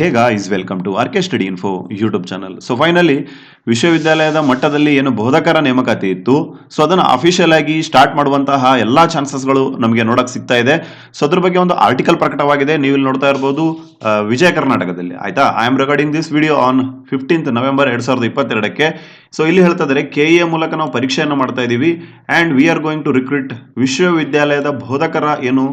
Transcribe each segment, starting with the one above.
Hey guys welcome to R K Study Info YouTube channel. So finally ವಿಶ್ವವಿದ್ಯಾಲಯದ ಮಟ್ಟದಲ್ಲಿ ಏನು ಬೋಧಕರ ನೇಮಕಾತಿ ಇತ್ತು, ಸೊ ಅದನ್ನು ಅಫಿಷಿಯಲ್ ಆಗಿ ಸ್ಟಾರ್ಟ್ ಮಾಡುವಂತಹ ಎಲ್ಲಾ ಚಾನ್ಸಸ್ಗಳು ನಮಗೆ ನೋಡಕ್ ಸಿಗ್ತಾ ಇದೆ. ಸೊ ಅದ್ರ ಬಗ್ಗೆ ಒಂದು ಆರ್ಟಿಕಲ್ ಪ್ರಕಟವಾಗಿದೆ, ನೀವು ಇಲ್ಲಿ ನೋಡ್ತಾ ಇರಬಹುದು ವಿಜಯ ಕರ್ನಾಟಕದಲ್ಲಿ. ಆಯ್ತಾ, I am recording this video on 15th November 2022ಕ್ಕೆ. ಸೊ ಇಲ್ಲಿ ಹೇಳ್ತಾ ಇದ್ದಾರೆ, ಕೆಇಎ ಮೂಲಕ ನಾವು ಪರೀಕ್ಷೆಯನ್ನು ಮಾಡ್ತಾ ಇದೀವಿ and we are going to recruit. ವಿಶ್ವವಿದ್ಯಾಲಯದ ಬೋಧಕರ ಏನು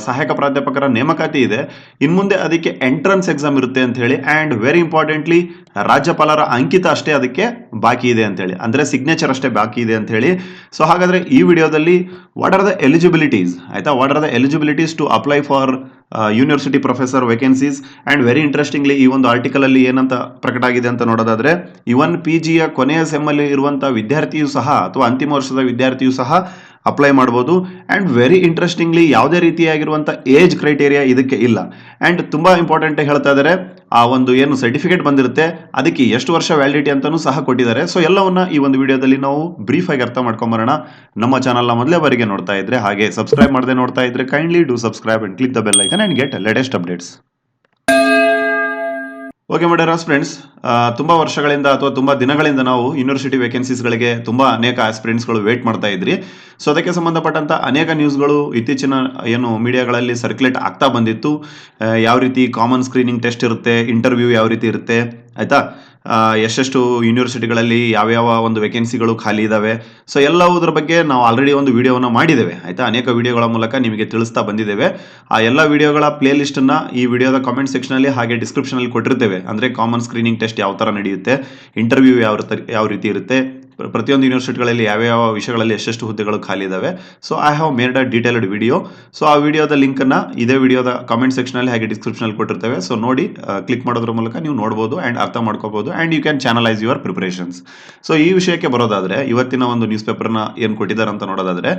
ಸಹಾಯಕ ಪ್ರಾಧ್ಯಾಪಕರ ನೇಮಕಾತಿ ಇದೆ, ಇನ್ಮುಂದೆ ಅದಕ್ಕೆ ಎಂಟ್ರನ್ಸ್ ಎಕ್ಸಾಮ್ ಇರುತ್ತೆ ಅಂತ ಹೇಳಿ, ಅಂಡ್ ವೆರಿ ಇಂಪಾರ್ಟೆಂಟ್ಲಿ ರಾಜ್ಯಪಾಲರ ಅಂಕಿತ ಅಷ್ಟೇ ಅದಕ್ಕೆ ಬಾಕಿ ಇದೆ ಅಂತ ಹೇಳಿ, ಅಂದ್ರೆ ಸಿಗ್ನೇಚರ್ ಅಷ್ಟೇ ಬಾಕಿ ಇದೆ ಅಂತ ಹೇಳಿ. ಸೊ ಹಾಗಾದ್ರೆ ಈ ವಿಡಿಯೋದಲ್ಲಿ ವಾಟ್ ಆರ್ ದ ಎಲಿಜಿಬಿಲಿಟೀಸ್, ಆಯ್ತಾ, what are the eligibilities to apply for university professor vacancies. And very interestingly ಈ ಒಂದು ಆರ್ಟಿಕಲ್ ಅಲ್ಲಿ ಏನಂತ ಪ್ರಕಟ ಆಗಿದೆ ಅಂತ ನೋಡೋದಾದ್ರೆ, ಇವನ್ PG ಯ ಕೊನೆಯ ಸೆಮ್ಮಲ್ಲಿ ಇರುವಂತಹ ವಿದ್ಯಾರ್ಥಿಯು ಸಹ ಅಥವಾ ಅಂತಿಮ ವರ್ಷದ ವಿದ್ಯಾರ್ಥಿಯು ಸಹ ಅಪ್ಲೈ ಮಾಡಬಹುದು. ಅಂಡ್ ವೆರಿ ಇಂಟ್ರೆಸ್ಟಿಂಗ್ಲಿ ಯಾವುದೇ ರೀತಿಯಾಗಿರುವಂತಹ ಏಜ್ ಕ್ರೈಟೇರಿಯಾ ಇದಕ್ಕೆ ಇಲ್ಲ. ಅಂಡ್ ತುಂಬಾ ಇಂಪಾರ್ಟೆಂಟ್ ಹೇಳ್ತಾ ಇದ್ದಾರೆ, ಆ ಒಂದು ಏನು ಸರ್ಟಿಫಿಕೇಟ್ ಬಂದಿರುತ್ತೆ ಅದಕ್ಕೆ ಎಷ್ಟು ವರ್ಷ ವ್ಯಾಲಿಡಿಟಿ ಅಂತಾನೂ ಸಹ ಕೊಟ್ಟಿದ್ದಾರೆ. ಸೊ ಎಲ್ಲವನ್ನ ಈ ಒಂದು ವಿಡಿಯೋದಲ್ಲಿ ನಾವು ಬ್ರೀಫ್ ಆಗಿ ಅರ್ಥ ಮಾಡ್ಕೊಂಬರೋಣ. ನಮ್ಮ ಚಾನಲ್ನ ಮೊದಲೇ ಬಾರಿಗೆ ನೋಡ್ತಾ ಇದ್ರೆ, ಹಾಗೆ ಸಬ್ಸ್ಕ್ರೈಬ್ ಮಾಡದೆ ನೋಡ್ತಾ ಇದ್ರೆ, kindly do subscribe and click the bell icon and get latest updates. Okay ಮಾಡಿರಾಸ್ ಫ್ರೆಂಡ್ಸ್, ತುಂಬಾ ವರ್ಷಗಳಿಂದ ಅಥವಾ ತುಂಬಾ ದಿನಗಳಿಂದ ನಾವು ಯೂನಿವರ್ಸಿಟಿ ವೇಕೆನ್ಸೀಸ್ಗಳಿಗೆ ತುಂಬಾ ಅನೇಕ ಆಸ್ಪಿರೆಂಟ್ಸ್ಗಳು ವೇಟ್ ಮಾಡ್ತಾ ಇದ್ರಿ. ಸೊ ಅದಕ್ಕೆ ಸಂಬಂಧಪಟ್ಟಂತ ಅನೇಕ ನ್ಯೂಸ್ಗಳು ಇತ್ತೀಚಿನ ಏನು ಮೀಡಿಯಾಗಳಲ್ಲಿ ಸರ್ಕ್ಯುಲೇಟ್ ಆಗ್ತಾ ಬಂದಿತ್ತು. ಯಾವ ರೀತಿ ಕಾಮನ್ ಸ್ಕ್ರೀನಿಂಗ್ ಟೆಸ್ಟ್ ಇರುತ್ತೆ, ಇಂಟರ್ವ್ಯೂ ಯಾವ ರೀತಿ ಇರುತ್ತೆ, ಆಯ್ತಾ, ಎಷ್ಟೆಷ್ಟು ಯೂನಿವರ್ಸಿಟಿಗಳಲ್ಲಿ ಯಾವ್ಯಾವ ಒಂದು ವೇಕೆನ್ಸಿಗಳು ಖಾಲಿ ಇದಾವೆ. ಸೊ ಎಲ್ಲವುದ್ರ ಬಗ್ಗೆ ನಾವು ಆಲ್ರೆಡಿ ಒಂದು ವಿಡಿಯೋವನ್ನು ಮಾಡಿದ್ದೇವೆ, ಆಯ್ತಾ, ಅನೇಕ ವಿಡಿಯೋಗಳ ಮೂಲಕ ನಿಮಗೆ ತಿಳಿಸ್ತಾ ಬಂದಿದ್ದೇವೆ. ಆ ಎಲ್ಲ ವಿಡಿಯೋಗಳ ಪ್ಲೇ ಲಿಸ್ಟ್ ಅನ್ನ ಈ ವಿಡಿಯೋದ ಕಾಮೆಂಟ್ ಸೆಕ್ಷನ್ ಅಲ್ಲಿ ಹಾಗೆ ಡಿಸ್ಕ್ರಿಪ್ಷನ್ ಅಲ್ಲಿ ಕೊಟ್ಟಿರ್ತೇವೆ. ಅಂದ್ರೆ ಕಾಮನ್ ಸ್ಕ್ರೀನಿಂಗ್ ಟೆಸ್ಟ್ ಯಾವ ತರ ನಡೆಯುತ್ತೆ, ಇಂಟರ್ವ್ಯೂ ಯಾವ ರೀತಿ ಇರುತ್ತೆ, ಪ್ರತಿಯೊಂದು ಯೂನಿವರ್ಸಿಟಿಗಳಲ್ಲಿ ಯಾವ್ಯಾವ ವಿಷಯಗಳಲ್ಲಿ ಎಷ್ಟೆಷ್ಟು ಹುದ್ದೆಗಳು ಖಾಲಿ ಇದಾವೆ. So I have made a detailed video. So ಆ ವಿಡಿಯೋದ ಲಿಂಕ್ ಅನ್ನ ಇದೇ ವಿಡಿಯೋದ ಕಾಮೆಂಟ್ ಸೆಕ್ಷನ್ ಅಲ್ಲಿ ಹಾಗೆ ಡಿಸ್ಕ್ರಿಪ್ಷನ್ ಅಲ್ಲಿ ಕೊಟ್ಟಿರ್ತೇವೆ. ಸೊ ನೋಡಿ, ಕ್ಲಿಕ್ ಮಾಡೋದ್ರ ಮೂಲಕ ನೀವು ನೋಡಬಹುದು ಅಂಡ್ ಅರ್ಥ ಮಾಡ್ಕೋಬಹುದು and you can channelise your preparations. So ಈ ವಿಷಯಕ್ಕೆ ಬರೋದಾದ್ರೆ, ಇವತ್ತಿನ ಒಂದು ನ್ಯೂಸ್ ಪೇಪರ್ನ ಏನು ಕೊಟ್ಟಿದ್ದಾರೆ ಅಂತ ನೋಡೋದಾದ್ರೆ,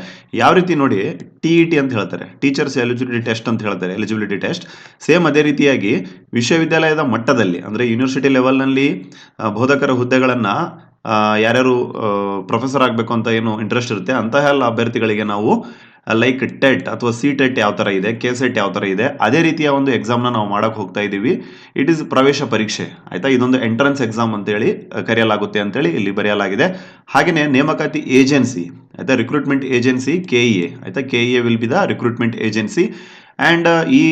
ಯಾವ ರೀತಿ ನೋಡಿ, TET ಅಂತ ಹೇಳ್ತಾರೆ, ಟೀಚರ್ಸ್ ಎಲಿಜಿಬಿಲಿಟಿ ಟೆಸ್ಟ್ ಅಂತ ಹೇಳ್ತಾರೆ, ಎಲಿಜಿಬಿಲಿಟಿ ಟೆಸ್ಟ್. ಸೇಮ್ ಅದೇ ರೀತಿಯಾಗಿ ವಿಶ್ವವಿದ್ಯಾಲಯದ ಮಟ್ಟದಲ್ಲಿ ಅಂದ್ರೆ ಯೂನಿವರ್ಸಿಟಿ ಲೆವೆಲ್ನಲ್ಲಿ ಬೋಧಕರ ಹುದ್ದೆಗಳನ್ನ ಯಾರ್ಯಾರು ಪ್ರೊಫೆಸರ್ ಆಗಬೇಕು ಅಂತ ಏನು ಇಂಟ್ರೆಸ್ಟ್ ಇರುತ್ತೆ ಅಂತಹ ಎಲ್ಲ ಅಭ್ಯರ್ಥಿಗಳಿಗೆ ನಾವು ಲೈಕ್ ಟೆಟ್ ಅಥವಾ CTET ಯಾವ ತರ ಇದೆ, KCET ಯಾವ ತರ ಇದೆ, ಅದೇ ರೀತಿಯ ಒಂದು ಎಕ್ಸಾಮ್ನ ನಾವು ಮಾಡಕ್ ಹೋಗ್ತಾ ಇದೀವಿ. ಇಟ್ ಈಸ್ ಪ್ರವೇಶ ಪರೀಕ್ಷೆ, ಆಯ್ತಾ, ಇದೊಂದು ಎಂಟ್ರನ್ಸ್ ಎಕ್ಸಾಮ್ ಅಂತೇಳಿ ಕರೆಯಲಾಗುತ್ತೆ ಅಂತೇಳಿ ಇಲ್ಲಿ ಬರೆಯಲಾಗಿದೆ. ಹಾಗೆಯೇ ನೇಮಕಾತಿ ಏಜೆನ್ಸಿ, ಆಯ್ತಾ, ರಿಕ್ರೂಟ್ಮೆಂಟ್ ಏಜೆನ್ಸಿ KEA, ಆಯ್ತಾ, KEA will be the recruitment agency. And ಈ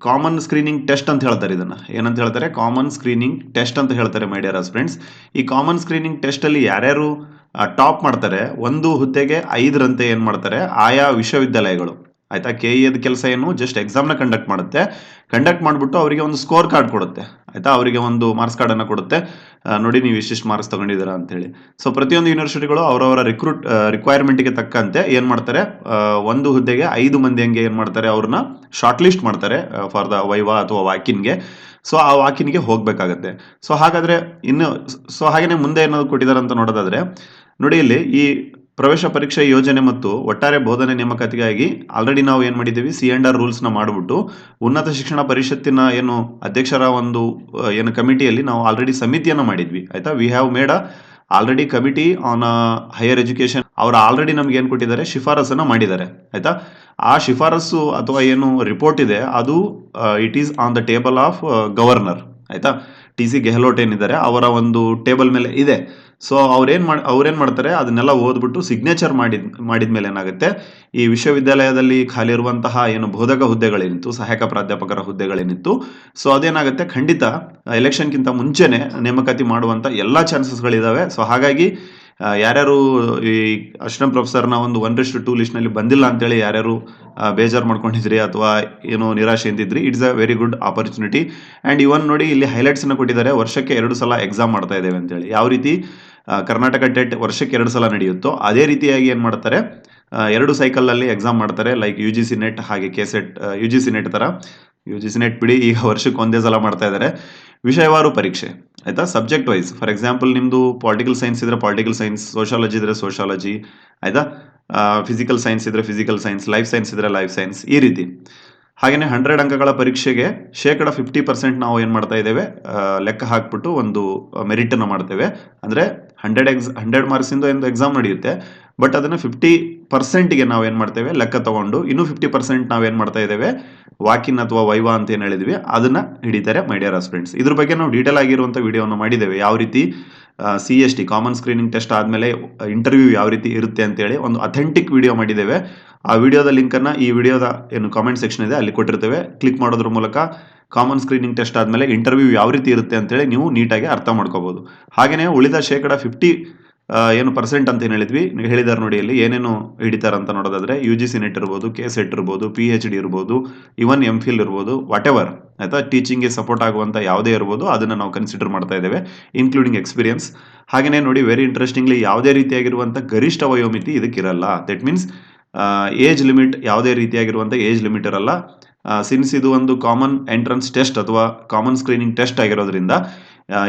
ಕಾಮನ್ ಸ್ಕ್ರೀನಿಂಗ್ ಟೆಸ್ಟ್ ಅಂತ ಹೇಳ್ತಾರೆ, ಇದನ್ನ ಏನಂತ ಹೇಳ್ತಾರೆ, ಕಾಮನ್ ಸ್ಕ್ರೀನಿಂಗ್ ಟೆಸ್ಟ್ ಅಂತ ಹೇಳ್ತಾರೆ ಮೈ ಡಿಯರ್ ಫ್ರೆಂಡ್ಸ್. ಈ ಕಾಮನ್ ಸ್ಕ್ರೀನಿಂಗ್ ಟೆಸ್ಟ್ ಅಲ್ಲಿ ಯಾರ್ಯಾರು ಟಾಪ್ ಮಾಡ್ತಾರೆ, ಒಂದು ಹುದ್ದೆಗೆ 5ರಂತೆ ಏನ್ ಮಾಡ್ತಾರೆ ಆಯಾ ವಿಶ್ವವಿದ್ಯಾಲಯಗಳು, ಆಯ್ತಾ. KEAದ ಕೆಲಸ ಏನು, ಜಸ್ಟ್ ಎಕ್ಸಾಮ್ ನ ಕಂಡಕ್ಟ್ ಮಾಡ್ಬಿಟ್ಟು ಅವರಿಗೆ ಒಂದು ಸ್ಕೋರ್ ಕಾರ್ಡ್ ಕೊಡುತ್ತೆ, ಆಯ್ತಾ, ಅವರಿಗೆ ಒಂದು ಮಾರ್ಕ್ಸ್ ಕಾರ್ಡ್ ಅನ್ನ ಕೊಡುತ್ತೆ. ನೋಡಿ, ನೀವು ಇಷ್ಟಿಷ್ಟು ಮಾರ್ಕ್ಸ್ ತಗೊಂಡಿದ್ದೀರಾ ಅಂತ ಹೇಳಿ. ಸೊ ಪ್ರತಿಯೊಂದು ಯೂನಿವರ್ಸಿಟಿಗಳು ಅವರವರ ರಿಕ್ವೈರ್ಮೆಂಟ್ಗೆ ತಕ್ಕಂತೆ ಏನ್ ಮಾಡ್ತಾರೆ, ಒಂದು ಹುದ್ದೆಗೆ 5 ಮಂದಿ ಹಂಗೆ ಏನ್ ಮಾಡ್ತಾರೆ, ಅವ್ರನ್ನ ಶಾರ್ಟ್ ಲಿಸ್ಟ್ ಮಾಡ್ತಾರೆ ಫಾರ್ ದ ವೈವಾ ಅಥವಾ ವಾಕಿನ್ಗೆ. ಸೊ ಆ ವಾಕಿನ್ಗೆ ಹೋಗ್ಬೇಕಾಗತ್ತೆ. ಸೊ ಹಾಗಾದ್ರೆ ಇನ್ನು ಹಾಗೇನೆ ಮುಂದೆ ಏನಾದ್ರು ಕೊಟ್ಟಿದ್ದಾರೆ ಅಂತ ನೋಡೋದಾದ್ರೆ, ನೋಡಿ ಇಲ್ಲಿ ಈ ಪ್ರವೇಶ ಪರೀಕ್ಷೆ ಯೋಜನೆ ಮತ್ತು ಒಟ್ಟಾರೆ ಬೋಧನೆ ನೇಮಕಾತಿಗಾಗಿ ಆಲ್ರೆಡಿ ನಾವು ಏನ್ ಮಾಡಿದ್ದೀವಿ, C&R ರೂಲ್ಸ್ ನ ಮಾಡಿಬಿಟ್ಟು ಉನ್ನತ ಶಿಕ್ಷಣ ಪರಿಷತ್ತಿನ ಏನು ಅಧ್ಯಕ್ಷರ ಒಂದು ಏನು ಕಮಿಟಿಯಲ್ಲಿ ನಾವು ಆಲ್ರೆಡಿ ಸಮಿತಿಯನ್ನ ಮಾಡಿದ್ವಿ, ಆಯ್ತಾ. We have made a already committee on higher education. ಅವರು ಆಲ್ರೆಡಿ ನಮ್ಗೆ ಏನ್ ಕೊಟ್ಟಿದ್ದಾರೆ, ಶಿಫಾರಸನ್ನ ಮಾಡಿದ್ದಾರೆ, ಆಯ್ತಾ. ಆ ಶಿಫಾರಸು ಅಥವಾ ಏನು ರಿಪೋರ್ಟ್ ಇದೆ ಅದು it is on the table of governor, ಆಯ್ತಾ. TC ಗೆಹ್ಲೋಟ್ ಏನಿದ್ದಾರೆ ಅವರ ಒಂದು ಟೇಬಲ್ ಮೇಲೆ ಇದೆ. ಸೊ ಅವ್ರೇನ್ ಮಾಡ್ತಾರೆ, ಅದನ್ನೆಲ್ಲ ಓದ್ಬಿಟ್ಟು ಸಿಗ್ನೇಚರ್ ಮಾಡಿದ್ಮೇಲೆ ಏನಾಗುತ್ತೆ, ಈ ವಿಶ್ವವಿದ್ಯಾಲಯದಲ್ಲಿ ಖಾಲಿ ಇರುವಂತಹ ಏನು ಬೋಧಕ ಹುದ್ದೆಗಳೇನಿತ್ತು, ಸಹಾಯಕ ಪ್ರಾಧ್ಯಾಪಕರ ಹುದ್ದೆಗಳೇನಿತ್ತು, ಸೊ ಅದೇನಾಗುತ್ತೆ, ಖಂಡಿತ ಎಲೆಕ್ಷನ್ಗಿಂತ ಮುಂಚೆನೆ ನೇಮಕಾತಿ ಮಾಡುವಂತ ಎಲ್ಲಾ ಚಾನ್ಸಸ್ಗಳಿದಾವೆ. ಸೊ ಹಾಗಾಗಿ ಯಾರ್ಯಾರು ಈ ಅಸಿಸ್ಟೆಂಟ್ ಪ್ರೊಫೆಸರ್ನ ಒಂದು 1:2 ಲಿಸ್ಟ್ ನಲ್ಲಿ ಬಂದಿಲ್ಲ ಅಂತೇಳಿ ಯಾರ್ಯಾರು ಬೇಜಾರು ಮಾಡ್ಕೊಂಡಿದ್ರಿ ಅಥವಾ ಏನೋ ನಿರಾಶೆ ಎಂದಿದ್ರಿ, it's a very good opportunity. And even ನೋಡಿ, ಇಲ್ಲಿ ಹೈಲೈಟ್ಸ್ ಅನ್ನ ಕೊಟ್ಟಿದ್ದಾರೆ, ವರ್ಷಕ್ಕೆ 2 ಸಲ ಎಕ್ಸಾಮ್ ಮಾಡ್ತಾ ಇದ್ದೇವೆ ಅಂತೇಳಿ. ಯಾವ ರೀತಿ ಕರ್ನಾಟಕ ಟೆಟ್ ವರ್ಷಕ್ಕೆ 2 ಸಲ ನಡೆಯುತ್ತೋ ಅದೇ ರೀತಿಯಾಗಿ ಏನ್ ಮಾಡ್ತಾರೆ, 2 ಸೈಕಲ್ ಅಲ್ಲಿ ಎಕ್ಸಾಮ್ ಮಾಡ್ತಾರೆ, ಲೈಕ್ UGC ನೆಟ್ ಹಾಗೆ KCET. UGC ನೆಟ್ ತರ, UGC ನೆಟ್ ಬಿಡಿ, ಈಗ ವರ್ಷಕ್ಕೆ ಒಂದೇ ಸಲ ಮಾಡ್ತಾ ಇದ್ದಾರೆ. ವಿಷಯವಾರು ಪರೀಕ್ಷೆ, ಆಯ್ತಾ, ಸಬ್ಜೆಕ್ಟ್ ವೈಸ್. ಫಾರ್ ಎಕ್ಸಾಂಪಲ್, ನಿಮ್ದು ಪೊಲಿಟಿಕಲ್ ಸೈನ್ಸ್ ಇದ್ರೆ ಪೊಲಿಟಿಕಲ್ ಸೈನ್ಸ್, ಸೋಷಾಲಜಿ ಇದ್ರೆ ಸೋಷಾಲಜಿ, ಆಯ್ತಾ, ಫಿಸಿಕಲ್ ಸೈನ್ಸ್ ಇದ್ರೆ ಫಿಸಿಕಲ್ ಸೈನ್ಸ್, ಲೈಫ್ ಸೈನ್ಸ್ ಇದ್ರೆ ಲೈಫ್ ಸೈನ್ಸ್, ಈ ರೀತಿ. ಹಾಗೇನೆ 100 ಅಂಕಗಳ ಪರೀಕ್ಷೆಗೆ 50% ನಾವು ಏನ್ ಮಾಡ್ತಾ ಇದ್ದೇವೆ, ಲೆಕ್ಕ ಹಾಕ್ಬಿಟ್ಟು ಒಂದು ಮೆರಿಟ್ ಅನ್ನ ಮಾಡ್ತೇವೆ. ಅಂದ್ರೆ 100 ಮಾರ್ಕ್ಸ್ ಇಂದ ಒಂದು ಎಕ್ಸಾಮ್ ನಡೆಯುತ್ತೆ, ಬಟ್ ಅದನ್ನು 50%ಗೆ ನಾವೇನು ಮಾಡ್ತೇವೆ ಲೆಕ್ಕ ತಗೊಂಡು ಇನ್ನೂ 50% ನಾವೇನು ಮಾಡ್ತಾ ಇದ್ದೇವೆ ವಾಕಿನ್ ಅಥವಾ ವೈವಾ ಅಂತ ಏನು ಹೇಳಿದ್ವಿ ಅದನ್ನ ಹಿಡಿತಾರೆ ಮೈ ಡಿಯರ್ ಆಸ್ಪಿರೆಂಟ್ಸ್. ಇದ್ರ ಬಗ್ಗೆ ನಾವು ಡೀಟೇಲ್ ಆಗಿರುವಂಥ ವಿಡಿಯೋನ ಮಾಡಿದ್ದೇವೆ, ಯಾವ ರೀತಿ CST ಕಾಮನ್ ಸ್ಕ್ರೀನಿಂಗ್ ಟೆಸ್ಟ್ ಆದಮೇಲೆ ಇಂಟರ್ವ್ಯೂ ಯಾವ ರೀತಿ ಇರುತ್ತೆ ಅಂತೇಳಿ ಒಂದು ಅಥೆಂಟಿಕ್ ವಿಡಿಯೋ ಮಾಡಿದ್ದೇವೆ. ಆ ವಿಡಿಯೋದ ಲಿಂಕನ್ನು ಈ ವಿಡಿಯೋದ ಏನು ಕಾಮೆಂಟ್ ಸೆಕ್ಷನ್ ಇದೆ ಅಲ್ಲಿ ಕೊಟ್ಟಿರ್ತೇವೆ. ಕ್ಲಿಕ್ ಮಾಡೋದ್ರ ಮೂಲಕ ಕಾಮನ್ ಸ್ಕ್ರೀನಿಂಗ್ ಟೆಸ್ಟ್ ಆದಮೇಲೆ ಇಂಟರ್ವ್ಯೂ ಯಾವ ರೀತಿ ಇರುತ್ತೆ ಅಂತೇಳಿ ನೀವು ನೀಟಾಗಿ ಅರ್ಥ ಮಾಡ್ಕೋಬಹುದು. ಹಾಗೆಯೇ ಉಳಿದ ಶೇಕಡ 50 ಏನು ಪರ್ಸೆಂಟ್ ಅಂತ ಏನು ಹೇಳಿದ್ವಿ ಹೇಳಿದಾರೆ ನೋಡಿ, ಇಲ್ಲಿ ಏನೇನು ಹಿಡಿತಾರೆ ಅಂತ ನೋಡೋದಾದ್ರೆ UGC ನೆಟ್ ಇರ್ಬೋದು, KSET ಇರ್ಬೋದು, PhD ಇರ್ಬೋದು, ಇವನ್ MPhil ಇರ್ಬೋದು, ವಾಟ್ ಎವರ್ ಆಯ್ತಾ, ಟೀಚಿಂಗ್ಗೆ ಸಪೋರ್ಟ್ ಆಗುವಂಥ ಯಾವುದೇ ಇರ್ಬೋದು ಅದನ್ನು ನಾವು ಕನ್ಸಿಡರ್ ಮಾಡ್ತಾ ಇದ್ದೇವೆ, ಇನ್ಕ್ಲೂಡಿಂಗ್ ಎಕ್ಸ್ಪೀರಿಯನ್ಸ್. ಹಾಗೆಯೇ ನೋಡಿ, ವೆರಿ ಇಂಟ್ರೆಸ್ಟಿಂಗ್ಲಿ ಯಾವುದೇ ರೀತಿಯಾಗಿರುವಂಥ ಗರಿಷ್ಠ ವಯೋಮಿತಿ ಇದಕ್ಕಿರಲ್ಲ. ದಟ್ ಮೀನ್ಸ್ ಏಜ್ ಲಿಮಿಟ್, ಯಾವುದೇ ರೀತಿಯಾಗಿರುವಂಥ ಏಜ್ ಲಿಮಿಟ್ ಇರಲ್ಲ. ಸಿನ್ಸ್ ಇದು ಒಂದು ಕಾಮನ್ ಎಂಟ್ರೆನ್ಸ್ ಟೆಸ್ಟ್ ಅಥವಾ ಕಾಮನ್ ಸ್ಕ್ರೀನಿಂಗ್ ಟೆಸ್ಟ್ ಆಗಿರೋದ್ರಿಂದ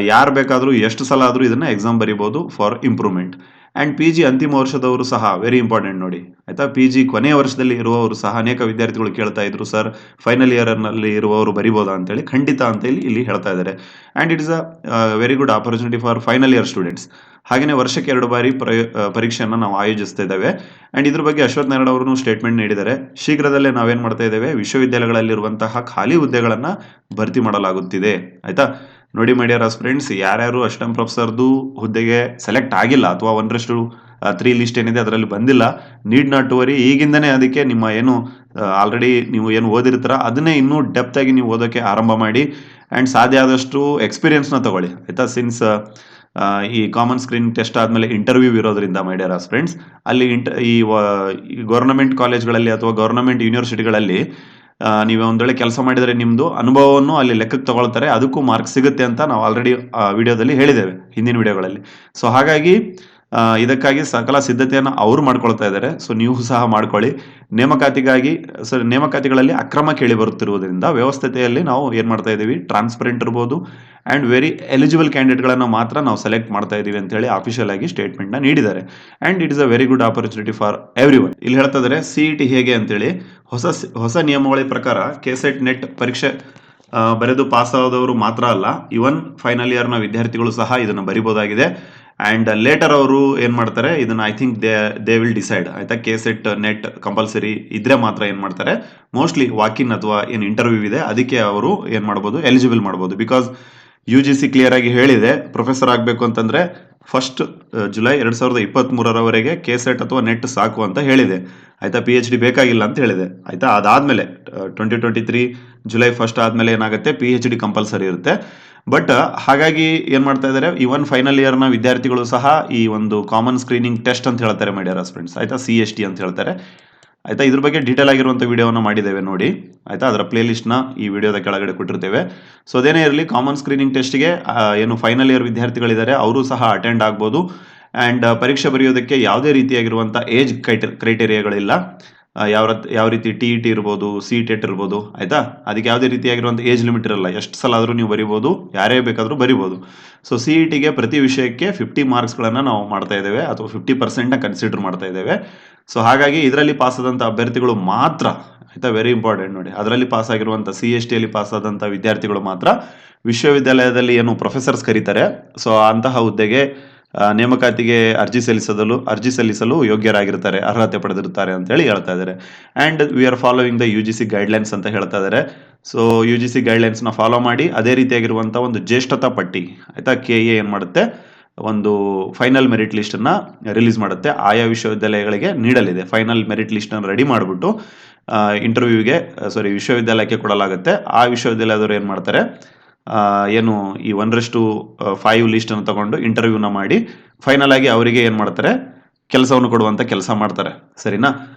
ಯಾರು ಬೇಕಾದರೂ ಎಷ್ಟು ಸಲ ಆದರೂ ಇದನ್ನು ಎಕ್ಸಾಮ್ ಬರೀಬೋದು ಫಾರ್ ಇಂಪ್ರೂವ್ಮೆಂಟ್. ಆ್ಯಂಡ್ PG ಅಂತಿಮ ವರ್ಷದವರು ಸಹ ವೆರಿ ಇಂಪಾರ್ಟೆಂಟ್ ನೋಡಿ ಆಯಿತಾ. PG ಕೊನೆಯ ವರ್ಷದಲ್ಲಿ ಇರುವವರು ಸಹ ಅನೇಕ ವಿದ್ಯಾರ್ಥಿಗಳು ಕೇಳ್ತಾ ಇದ್ರು, ಸರ್ ಫೈನಲ್ ಇಯರ್ನಲ್ಲಿ ಇರುವವರು ಬರಿಬೋದಾ ಅಂತೇಳಿ. ಖಂಡಿತ ಅಂತೇಳಿ ಇಲ್ಲಿ ಹೇಳ್ತಾ ಇದ್ದಾರೆ. And it is a very good opportunity for final year students. ಹಾಗೆಯೇ ವರ್ಷಕ್ಕೆ 2 ಬಾರಿ ಪರೀಕ್ಷೆಯನ್ನು ನಾವು ಆಯೋಜಿಸ್ತಾ ಇದ್ದೇವೆ. ಆ್ಯಂಡ್ ಇದ್ರ ಬಗ್ಗೆ ಅಶ್ವಥ್ ನಾರಾಯಣ ಅವರು ಸ್ಟೇಟ್ಮೆಂಟ್ ನೀಡಿದ್ದಾರೆ. ಶೀಘ್ರದಲ್ಲೇ ನಾವೇನು ಮಾಡ್ತಾ ಇದ್ದೇವೆ, ವಿಶ್ವವಿದ್ಯಾಲಯಗಳಲ್ಲಿರುವಂತಹ ಖಾಲಿ ಹುದ್ದೆಗಳನ್ನು ಭರ್ತಿ ಮಾಡಲಾಗುತ್ತಿದೆ ಆಯಿತಾ. ನೋಡಿ ಮೈ ಡಿಯರ್ ಆಸ್ಪಿರೆಂಟ್ಸ್, ಯಾರ್ಯಾರು ಅಸಿಸ್ಟೆಂಟ್ ಪ್ರೊಫೆಸರ್ದು ಹುದ್ದೆಗೆ ಸೆಲೆಕ್ಟ್ ಆಗಿಲ್ಲ ಅಥವಾ 1/3 ಲಿಸ್ಟ್ ಏನಿದೆ ಅದರಲ್ಲಿ ಬಂದಿಲ್ಲ, ನೀಡ್ ನಾಟ್ ಟು ವರಿ. ಈಗಿಂದನೇ ಅದಕ್ಕೆ ನಿಮ್ಮ ಏನು ಆಲ್ರೆಡಿ ನೀವು ಏನು ಓದಿರ್ತೀರ ಅದನ್ನೇ ಇನ್ನೂ ಡೆಪ್ತ್ ಆಗಿ ನೀವು ಓದೋಕ್ಕೆ ಆರಂಭ ಮಾಡಿ. ಆ್ಯಂಡ್ ಸಾಧ್ಯ ಆದಷ್ಟು ಎಕ್ಸ್ಪೀರಿಯನ್ಸ್ನ ತಗೊಳ್ಳಿ ಆಯಿತಾ. ಸಿನ್ಸ್ ಈ ಕಾಮನ್ ಸ್ಕ್ರೀನ್ ಟೆಸ್ಟ್ ಆದಮೇಲೆ ಇಂಟರ್ವ್ಯೂ ಇರೋದ್ರಿಂದ ಮೈ ಡಿಯರ್ ಆಸ್ಪಿರೆಂಟ್ಸ್, ಅಲ್ಲಿ ಈ ಗೌರ್ನಮೆಂಟ್ ಕಾಲೇಜ್ಗಳಲ್ಲಿ ಅಥವಾ ಗೌರ್ನಮೆಂಟ್ ಯೂನಿವರ್ಸಿಟಿಗಳಲ್ಲಿ ನೀವು ಒಂದು ವೇಳೆ ಕೆಲಸ ಮಾಡಿದರೆ ನಿಮ್ಮದು ಅನುಭವವನ್ನು ಅಲ್ಲಿ ಲೆಕ್ಕಕ್ಕೆ ತಗೊಳ್ತಾರೆ, ಅದಕ್ಕೂ ಮಾರ್ಕ್ಸ್ ಸಿಗುತ್ತೆ ಅಂತ ನಾವು ಆಲ್ರೆಡಿ ವಿಡಿಯೋದಲ್ಲಿ ಹೇಳಿದ್ದೇವೆ, ಹಿಂದಿನ ವಿಡಿಯೋಗಳಲ್ಲಿ. ಸೊ ಹಾಗಾಗಿ ಇದಕ್ಕಾಗಿ ಸಕಲ ಸಿದ್ಧತೆಯನ್ನು ಅವರು ಮಾಡ್ಕೊಳ್ತಾ ಇದ್ದಾರೆ. ಸೊ ನೀವು ಸಹ ಮಾಡ್ಕೊಳ್ಳಿ. ನೇಮಕಾತಿಗಳಲ್ಲಿ ಅಕ್ರಮ ಕೇಳಿ ಬರುತ್ತಿರುವುದರಿಂದ ವ್ಯವಸ್ಥೆಯಲ್ಲಿ ನಾವು ಏನು ಮಾಡ್ತಾ ಇದ್ದೀವಿ, ಟ್ರಾನ್ಸ್ಪರೆಂಟ್ ಇರ್ಬೋದು ಆ್ಯಂಡ್ ವೆರಿ ಎಲಿಜಿಬಲ್ ಕ್ಯಾಂಡಿಡೇಟ್ಗಳನ್ನು ಮಾತ್ರ ನಾವು ಸೆಲೆಕ್ಟ್ ಮಾಡ್ತಾ ಇದ್ದೀವಿ ಅಂತೇಳಿ ಅಫಿಷಿಯಲ್ ಆಗಿ ಸ್ಟೇಟ್ಮೆಂಟ್ನ ನೀಡಿದ್ದಾರೆ. And it is a very good opportunity for every one. ಇಲ್ಲಿ ಹೇಳ್ತಾ ಇದ್ದಾರೆ CET ಹೇಗೆ ಅಂತೇಳಿ. ಹೊಸ ನಿಯಮಾವಳಿ ಪ್ರಕಾರ KSET ನೆಟ್ ಪರೀಕ್ಷೆ ಬರೆದು ಪಾಸ್ ಆದವರು ಮಾತ್ರ ಅಲ್ಲ, ಇವನ್ ಫೈನಲ್ ಇಯರ್ನ ವಿದ್ಯಾರ್ಥಿಗಳು ಸಹ ಇದನ್ನು ಬರಿಬೋದಾಗಿದೆ. ಆ್ಯಂಡ್ ಲೇಟರ್ ಅವರು ಏನು ಮಾಡ್ತಾರೆ ಇದನ್ನು, I think they will decide ಆಯಿತಾ. KSET ನೆಟ್ ಕಂಪಲ್ಸರಿ ಇದ್ರೆ ಮಾತ್ರ ಏನು ಮಾಡ್ತಾರೆ, ಮೋಸ್ಟ್ಲಿ ವಾಕಿನ್ ಅಥವಾ ಏನು ಇಂಟರ್ವ್ಯೂ ಇದೆ ಅದಕ್ಕೆ ಅವರು ಏನು ಮಾಡ್ಬೋದು, ಎಲಿಜಿಬಲ್ ಮಾಡ್ಬೋದು. ಬಿಕಾಸ್ UGC ಕ್ಲಿಯರ್ ಆಗಿ ಹೇಳಿದೆ, ಪ್ರೊಫೆಸರ್ ಆಗಬೇಕು ಅಂತಂದರೆ 1 ಜುಲೈ 2023 KSET ಅಥವಾ ನೆಟ್ ಸಾಕು ಅಂತ ಹೇಳಿದೆ ಆಯಿತಾ. PhD ಬೇಕಾಗಿಲ್ಲ ಅಂತ ಹೇಳಿದೆ ಆಯಿತಾ. ಅದಾದಮೇಲೆ 2023 ಜುಲೈ 1 ಆದಮೇಲೆ ಏನಾಗುತ್ತೆ, PhD ಕಂಪಲ್ಸರಿ ಇರುತ್ತೆ. ಬಟ್ ಹಾಗಾಗಿ ಏನು ಮಾಡ್ತಾ ಇದ್ದಾರೆ, ಇವನ್ ಫೈನಲ್ ಇಯರ್ನ ವಿದ್ಯಾರ್ಥಿಗಳು ಸಹ ಈ ಒಂದು ಕಾಮನ್ ಸ್ಕ್ರೀನಿಂಗ್ ಟೆಸ್ಟ್ ಅಂತ ಹೇಳ್ತಾರೆ ಮೈ ಡಿಯರ್ ಆಸ್ಪಿರೆಂಟ್ಸ್ ಆಯಿತಾ, CST ಅಂತ ಹೇಳ್ತಾರೆ ಆಯಿತಾ. ಇದ್ರ ಬಗ್ಗೆ ಡೀಟೇಲ್ ಆಗಿರುವಂಥ ವಿಡಿಯೋನ ಮಾಡಿದ್ದೇವೆ ನೋಡಿ ಆಯಿತಾ. ಅದರ ಪ್ಲೇಲಿಸ್ಟ್ನ ಈ ವಿಡಿಯೋದ ಕೆಳಗಡೆ ಕೊಟ್ಟಿರ್ತೇವೆ. ಸೊ ಅದೇನೇ ಇರಲಿ, ಕಾಮನ್ ಸ್ಕ್ರೀನಿಂಗ್ ಟೆಸ್ಟ್ಗೆ ಏನು ಫೈನಲ್ ಇಯರ್ ವಿದ್ಯಾರ್ಥಿಗಳಿದ್ದಾರೆ ಅವರು ಸಹ ಅಟೆಂಡ್ ಆಗ್ಬೋದು. ಆ್ಯಂಡ್ ಪರೀಕ್ಷೆ ಬರೆಯೋದಕ್ಕೆ ಯಾವುದೇ ರೀತಿಯಾಗಿರುವಂಥ ಏಜ್ ಕ್ರೈಟೇರಿಯಾಗಳಿಲ್ಲ. ಯಾವ ರೀತಿ TET ಇರ್ಬೋದು, CTET ಇರ್ಬೋದು ಆಯಿತಾ. ಅದಕ್ಕೆ ಯಾವುದೇ ರೀತಿಯಾಗಿರುವಂಥ ಏಜ್ ಲಿಮಿಟ್ ಇರಲ್ಲ, ಎಷ್ಟು ಸಲ ಆದರೂ ನೀವು ಬರಿಬೋದು, ಯಾರೇ ಬೇಕಾದರೂ ಬರಿಬೋದು. ಸೊ CETಗೆ ಪ್ರತಿ ವಿಷಯಕ್ಕೆ 50 ಮಾರ್ಕ್ಸ್ಗಳನ್ನು ನಾವು ಮಾಡ್ತಾ ಇದ್ದೇವೆ ಅಥವಾ 50%ನ ಕನ್ಸಿಡರ್ ಮಾಡ್ತಾ ಇದ್ದೇವೆ. ಸೊ ಹಾಗಾಗಿ ಇದರಲ್ಲಿ ಪಾಸ್ ಆದಂಥ ಅಭ್ಯರ್ಥಿಗಳು ಮಾತ್ರ ಆಯಿತಾ, ವೆರಿ ಇಂಪಾರ್ಟೆಂಟ್ ನೋಡಿ, ಅದರಲ್ಲಿ ಪಾಸ್ ಆಗಿರುವಂಥ CSTಯಲ್ಲಿ ಪಾಸ್ ಆದಂಥ ವಿದ್ಯಾರ್ಥಿಗಳು ಮಾತ್ರ ವಿಶ್ವವಿದ್ಯಾಲಯದಲ್ಲಿ ಏನು ಪ್ರೊಫೆಸರ್ಸ್ ಕರೀತಾರೆ, ಸೊ ಅಂತಹ ಹುದ್ದೆಗೆ ನೇಮಕಾತಿಗೆ ಅರ್ಜಿ ಸಲ್ಲಿಸಲು ಯೋಗ್ಯರಾಗಿರ್ತಾರೆ, ಅರ್ಹತೆ ಪಡೆದಿರ್ತಾರೆ ಅಂತೇಳಿ ಹೇಳ್ತಾ ಇದ್ದಾರೆ. And we are following the UGC guidelines ಅಂತ ಹೇಳ್ತಾ ಇದ್ದಾರೆ. ಸೊ UGC ಗೈಡ್ಲೈನ್ಸ್ನ ಫಾಲೋ ಮಾಡಿ ಅದೇ ರೀತಿಯಾಗಿರುವಂಥ ಒಂದು ಜ್ಯೇಷ್ಠತಾ ಪಟ್ಟಿ ಆಯಿತಾ, KA ಏನು ಮಾಡುತ್ತೆ, ಒಂದು ಫೈನಲ್ ಮೆರಿಟ್ ಲಿಸ್ಟನ್ನು ರಿಲೀಸ್ ಮಾಡುತ್ತೆ, ಆಯಾ ವಿಶ್ವವಿದ್ಯಾಲಯಗಳಿಗೆ ನೀಡಲಿದೆ. ಫೈನಲ್ ಮೆರಿಟ್ ಲಿಸ್ಟನ್ನು ರೆಡಿ ಮಾಡಿಬಿಟ್ಟು ವಿಶ್ವವಿದ್ಯಾಲಯಕ್ಕೆ ಕೊಡಲಾಗುತ್ತೆ. ಆ ವಿಶ್ವವಿದ್ಯಾಲಯದವರು ಏನು ಮಾಡ್ತಾರೆ, ಏನು ಈ 1/5 ಲಿಸ್ಟನ್ನು ತಗೊಂಡು ಇಂಟರ್ವ್ಯೂನ ಮಾಡಿ ಫೈನಲ್ ಆಗಿ ಅವರಿಗೆ ಏನು ಮಾಡ್ತಾರೆ, ಕೆಲಸವನ್ನು ಕೊಡುವಂಥ ಕೆಲಸ ಮಾಡ್ತಾರೆ. ಸರಿನಾ.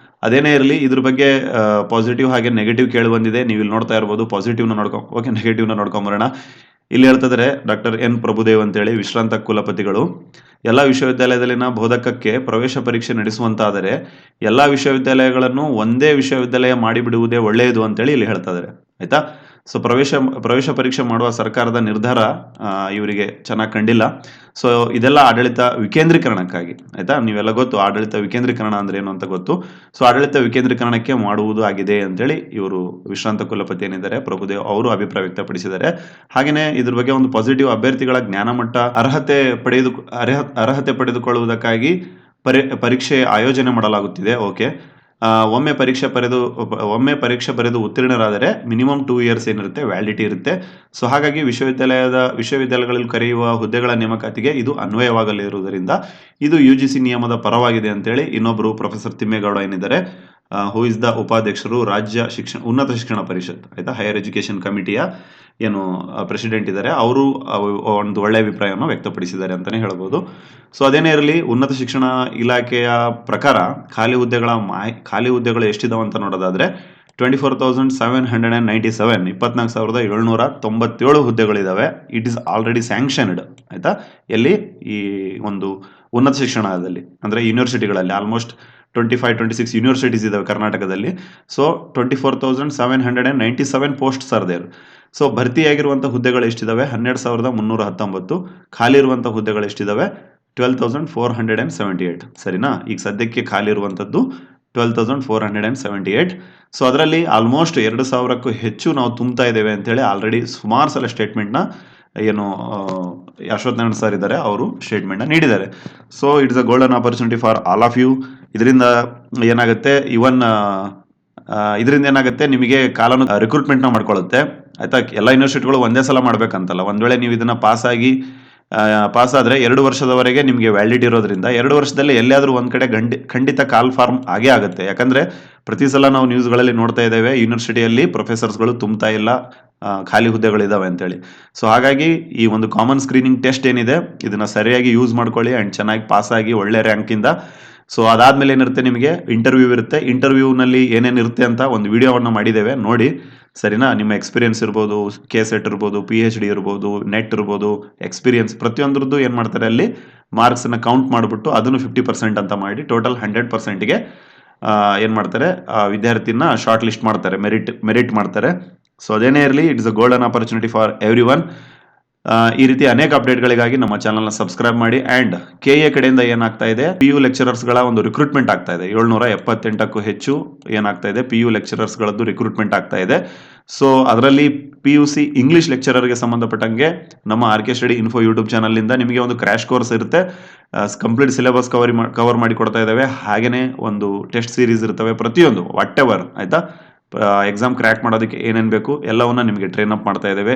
ಅದೇನೇ ಇರಲಿ, ಇದ್ರ ಬಗ್ಗೆ ಪಾಸಿಟಿವ್ ಹಾಗೆ ನೆಗೆಟಿವ್ ಕೇಳಿ ಬಂದಿದೆ. ನೀವು ಇಲ್ಲಿ ನೋಡ್ತಾ ಇರ್ಬೋದು. ಪಾಸಿಟಿವ್ನ ನೆಗೆಟಿವ್ನ ನೋಡ್ಕೊಂಬರೋಣ. ಇಲ್ಲಿ ಹೇಳ್ತಿದ್ರೆ ಡಾಕ್ಟರ್ N ಪ್ರಭುದೇವ್ ಅಂತೇಳಿ ವಿಶ್ರಾಂತ ಕುಲಪತಿಗಳು, ಎಲ್ಲ ವಿಶ್ವವಿದ್ಯಾಲಯದಲ್ಲಿನ ಬೋಧಕಕ್ಕೆ ಪ್ರವೇಶ ಪರೀಕ್ಷೆ ನಡೆಸುವಂತಾದರೆ ಎಲ್ಲ ವಿಶ್ವವಿದ್ಯಾಲಯಗಳನ್ನು ಒಂದೇ ವಿಶ್ವವಿದ್ಯಾಲಯ ಮಾಡಿಬಿಡುವುದೇ ಒಳ್ಳೆಯದು ಅಂತೇಳಿ ಇಲ್ಲಿ ಹೇಳ್ತಾ ಇದ್ದಾರೆ ಆಯಿತಾ. ಸೊ ಪ್ರವೇಶ ಪರೀಕ್ಷೆ ಮಾಡುವ ಸರ್ಕಾರದ ನಿರ್ಧಾರ ಇವರಿಗೆ ಚೆನ್ನಾಗಿ ಕಂಡಿಲ್ಲ. ಸೊ ಇದೆಲ್ಲ ಆಡಳಿತ ವಿಕೇಂದ್ರೀಕರಣಕ್ಕಾಗಿ ಆಯಿತಾ. ನೀವೆಲ್ಲ ಗೊತ್ತು ಆಡಳಿತ ವಿಕೇಂದ್ರೀಕರಣ ಅಂದ್ರೆ ಏನು ಅಂತ ಗೊತ್ತು. ಸೊ ಆಡಳಿತ ವಿಕೇಂದ್ರೀಕರಣಕ್ಕೆ ಮಾಡುವುದು ಆಗಿದೆ ಅಂತೇಳಿ ಇವರು ವಿಶ್ರಾಂತ ಕುಲಪತಿ ಏನಿದ್ದಾರೆ ಪ್ರಭುದೇವ್ ಅವರು ಅಭಿಪ್ರಾಯ ವ್ಯಕ್ತಪಡಿಸಿದ್ದಾರೆ. ಹಾಗೆಯೇ ಇದ್ರ ಬಗ್ಗೆ ಒಂದು ಪಾಸಿಟಿವ್, ಅಭ್ಯರ್ಥಿಗಳ ಜ್ಞಾನಮಟ್ಟ ಅರ್ಹತೆ ಪಡೆದುಕೊಳ್ಳುವುದಕ್ಕಾಗಿ ಪರೀಕ್ಷೆ ಆಯೋಜನೆ ಮಾಡಲಾಗುತ್ತಿದೆ. ಓಕೆ. ಒಮ್ಮೆ ಪರೀಕ್ಷೆ ಬರೆದು ಉತ್ತೀರ್ಣರಾದರೆ ಮಿನಿಮಮ್ 2 ಇಯರ್ಸ್ ಏನಿರುತ್ತೆ ವ್ಯಾಲಿಡಿಟಿ ಇರುತ್ತೆ. ಸೊ ಹಾಗಾಗಿ ವಿಶ್ವವಿದ್ಯಾಲಯಗಳಲ್ಲಿ ಕರೆಯುವ ಹುದ್ದೆಗಳ ನೇಮಕಾತಿಗೆ ಇದು ಅನ್ವಯವಾಗಲಿರುವುದರಿಂದ ಇದು UGC ನಿಯಮದ ಪರವಾಗಿದೆ ಅಂತೇಳಿ ಇನ್ನೊಬ್ಬರು ಪ್ರೊಫೆಸರ್ ತಿಮ್ಮೇಗೌಡ ಏನಿದ್ದಾರೆ, ಹೂ ಇಸ್ ದ ಉಪಾಧ್ಯಕ್ಷರು ರಾಜ್ಯ ಉನ್ನತ ಶಿಕ್ಷಣ ಪರಿಷತ್, ಆಯ್ತಾ, ಹೈಯರ್ ಎಜುಕೇಶನ್ ಕಮಿಟಿಯ ಏನು ಪ್ರೆಸಿಡೆಂಟ್ ಇದ್ದಾರೆ, ಅವರು ಒಂದು ಒಳ್ಳೆ ಅಭಿಪ್ರಾಯವನ್ನು ವ್ಯಕ್ತಪಡಿಸಿದ್ದಾರೆ ಅಂತಾನೆ ಹೇಳ್ಬೋದು. ಸೊ ಅದೇನೇ ಇರಲಿ, ಉನ್ನತ ಶಿಕ್ಷಣ ಇಲಾಖೆಯ ಪ್ರಕಾರ ಖಾಲಿ ಹುದ್ದೆಗಳು ಎಷ್ಟಿದಾವೆ ಅಂತ ನೋಡೋದಾದ್ರೆ 24,797 24,797 ಹುದ್ದೆಗಳಿದಾವೆ. ಇಟ್ ಇಸ್ ಆಲ್ರೆಡಿ ಸ್ಯಾಂಕ್ಷನ್ಡ್, ಆಯ್ತಾ. ಎಲ್ಲಿ? ಈ ಒಂದು ಉನ್ನತ ಶಿಕ್ಷಣದಲ್ಲಿ ಅಂದ್ರೆ ಯೂನಿವರ್ಸಿಟಿಗಳಲ್ಲಿ ಆಲ್ಮೋಸ್ಟ್ 25-26 ಯೂನಿವರ್ಸಿಟೀಸ್ ಇದಾವೆ ಕರ್ನಾಟಕದಲ್ಲಿ. So 24,797 posts are there. So ಭರ್ತಿಯಾಗಿರುವಂಥ ಹುದ್ದೆಗಳು ಎಷ್ಟಿದಾವೆ? 12,319. ಖಾಲಿ ಇರುವಂಥ ಹುದ್ದೆಗಳು ಎಷ್ಟಿದಾವೆ? 12,478. ಸರಿನಾ? ಈಗ ಸದ್ಯಕ್ಕೆ ಖಾಲಿ ಇರುವಂಥದ್ದು 12,478. ಸೊ ಅದರಲ್ಲಿ ಆಲ್ಮೋಸ್ಟ್ 2,000ಕ್ಕೂ ಹೆಚ್ಚು ನಾವು ತುಂಬ್ತಾ ಇದ್ದೇವೆ ಅಂತೇಳಿ ಆಲ್ರೆಡಿ ಸುಮಾರು ಸಲ ಸ್ಟೇಟ್ಮೆಂಟ್ನ ಏನು ಅಶ್ವಥ್ ನಾರಾಯಣ್ ಸರ್ ಇದ್ದಾರೆ, ಅವರು ಸ್ಟೇಟ್ಮೆಂಟ್ನ ನೀಡಿದ್ದಾರೆ. So it's a golden opportunity for all of you. ಇದರಿಂದ ಏನಾಗುತ್ತೆ, ಇದರಿಂದ ಏನಾಗುತ್ತೆ, ನಿಮಗೆ ಕಾಲನು ರಿಕ್ರೂಟ್ಮೆಂಟ್ನ ಮಾಡ್ಕೊಳ್ಳುತ್ತೆ, ಆಯ್ತಾ. ಎಲ್ಲ ಯೂನಿವರ್ಸಿಟಿಗಳು ಒಂದೇ ಸಲ ಮಾಡ್ಬೇಕಂತಲ್ಲ. ಒಂದ್ ವೇಳೆ ನೀವು ಇದನ್ನ ಪಾಸ್ ಆದ್ರೆ 2 ವರ್ಷದವರೆಗೆ ನಿಮಗೆ ವ್ಯಾಲಿಡಿಟಿ ಇರೋದ್ರಿಂದ 2 ವರ್ಷದಲ್ಲಿ ಎಲ್ಲಿಯಾದ್ರೂ ಒಂದ್ ಕಡೆ ಖಂಡಿತ ಕಾಲ್ ಫಾರ್ಮ್ ಆಗೇ ಆಗುತ್ತೆ. ಯಾಕಂದ್ರೆ ಪ್ರತಿ ಸಲ ನಾವು ನ್ಯೂಸ್ಗಳಲ್ಲಿ ನೋಡ್ತಾ ಇದ್ದೇವೆ, ಯೂನಿವರ್ಸಿಟಿಯಲ್ಲಿ ಪ್ರೊಫೆಸರ್ಸ್ಗಳು ತುಂಬ್ತಾ ಇಲ್ಲ, ಖಾಲಿ ಹುದ್ದೆಗಳಿದಾವೆ ಅಂತೇಳಿ. ಸೊ ಹಾಗಾಗಿ ಈ ಒಂದು ಕಾಮನ್ ಸ್ಕ್ರೀನಿಂಗ್ ಟೆಸ್ಟ್ ಏನಿದೆ, ಇದನ್ನ ಸರಿಯಾಗಿ ಯೂಸ್ ಮಾಡ್ಕೊಳ್ಳಿ ಅಂಡ್ ಚೆನ್ನಾಗಿ ಪಾಸ್ ಆಗಿ ಒಳ್ಳೆ ರ್ಯಾಂಕ್ ಇಂದ. ಸೊ ಅದಾದ್ಮೇಲೆ ಏನಿರುತ್ತೆ, ನಿಮಗೆ ಇಂಟರ್ವ್ಯೂ ಇರುತ್ತೆ. ಇಂಟರ್ವ್ಯೂನಲ್ಲಿ ಏನೇನಿರುತ್ತೆ ಅಂತ ಒಂದು ವಿಡಿಯೋವನ್ನು ಮಾಡಿದ್ದೇವೆ, ನೋಡಿ. ಸರಿನಾ? ನಿಮ್ಮ ಎಕ್ಸ್ಪೀರಿಯನ್ಸ್ ಇರ್ಬೋದು, KSET ಇರ್ಬೋದು, PhD ಇರ್ಬೋದು, ನೆಟ್ ಇರ್ಬೋದು, ಎಕ್ಸ್ಪೀರಿಯನ್ಸ್ ಪ್ರತಿಯೊಂದ್ರದ್ದು ಏನು ಮಾಡ್ತಾರೆ, ಅಲ್ಲಿ ಮಾರ್ಕ್ಸನ್ನು ಕೌಂಟ್ ಮಾಡಿಬಿಟ್ಟು ಅದನ್ನು 50% ಅಂತ ಮಾಡಿ ಟೋಟಲ್ 100%ಗೆ ಏನು ಮಾಡ್ತಾರೆ, ವಿದ್ಯಾರ್ಥಿನ ಶಾರ್ಟ್ ಲಿಸ್ಟ್ ಮಾಡ್ತಾರೆ, ಮೆರಿಟ್ ಮಾಡ್ತಾರೆ. ಸೊ ಅದೇನೇ ಇರಲಿ, it is a golden opportunity for every one. ಈ ರೀತಿ ಅನೇಕ ಅಪ್ಡೇಟ್ಗಳಿಗಾಗಿ ನಮ್ಮ ಚಾನಲ್ನ ಸಬ್ಸ್ಕ್ರೈಬ್ ಮಾಡಿ. ಅಂಡ್ KA ಕಡೆಯಿಂದ ಏನಾಗ್ತಾ ಇದೆ, PU ಲೆಕ್ಚರರ್ಸ್ಗಳ ಒಂದು ರಿಕ್ರೂಟ್ಮೆಂಟ್ ಆಗ್ತಾ ಇದೆ. 778ಕ್ಕೂ ಹೆಚ್ಚು ಏನಾಗ್ತಾ ಇದೆ, PU ಲೆಕ್ಚರರ್ಸ್ಗಳದ್ದು ರಿಕ್ರೂಟ್ಮೆಂಟ್ ಆಗ್ತಾ ಇದೆ. ಸೊ ಅದರಲ್ಲಿ PUC ಇಂಗ್ಲಿಷ್ ಲೆಕ್ಚರರ್ಗೆ ಸಂಬಂಧಪಟ್ಟಂಗೆ ನಮ್ಮ RK ಸ್ಟಡಿ ಇನ್ಫೋ ಯೂಟ್ಯೂಬ್ ಚಾನಲ್ನಿಂದ ನಿಮಗೆ ಒಂದು ಕ್ರ್ಯಾಶ್ ಕೋರ್ಸ್ ಇರುತ್ತೆ. ಕಂಪ್ಲೀಟ್ ಸಿಲೆಬಸ್ ಕವರ್ ಮಾಡಿ ಕೊಡ್ತಾ ಇದ್ದಾವೆ. ಹಾಗೇನೆ ಒಂದು ಟೆಸ್ಟ್ ಸೀರೀಸ್ ಇರ್ತವೆ, ಪ್ರತಿಯೊಂದು ವಾಟ್ ಎವರ್, ಆಯ್ತಾ. ಎಕ್ಸಾಮ್ ಕ್ರ್ಯಾಕ್ ಮಾಡೋದಕ್ಕೆ ಏನೇನು ಬೇಕು ಎಲ್ಲವನ್ನ ನಿಮಗೆ ಟ್ರೈನ್ ಅಪ್ ಮಾಡ್ತಾ ಇದ್ದೇವೆ.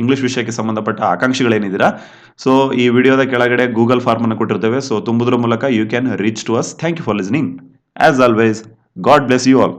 ಇಂಗ್ಲಿಷ್ ವಿಷಯಕ್ಕೆ ಸಂಬಂಧಪಟ್ಟ ಆಕಾಂಕ್ಷಿಗಳೇನಿದ್ದೀರಾ, ಸೊ ಈ ವಿಡಿಯೋದ ಕೆಳಗಡೆ ಗೂಗಲ್ ಫಾರ್ಮ್ ಅನ್ನು ಕೊಟ್ಟಿರ್ತೇವೆ. ಸೊ ತುಂಬುದ್ರ ಮೂಲಕ you can reach to us. Thank you for listening. As always, God bless you all.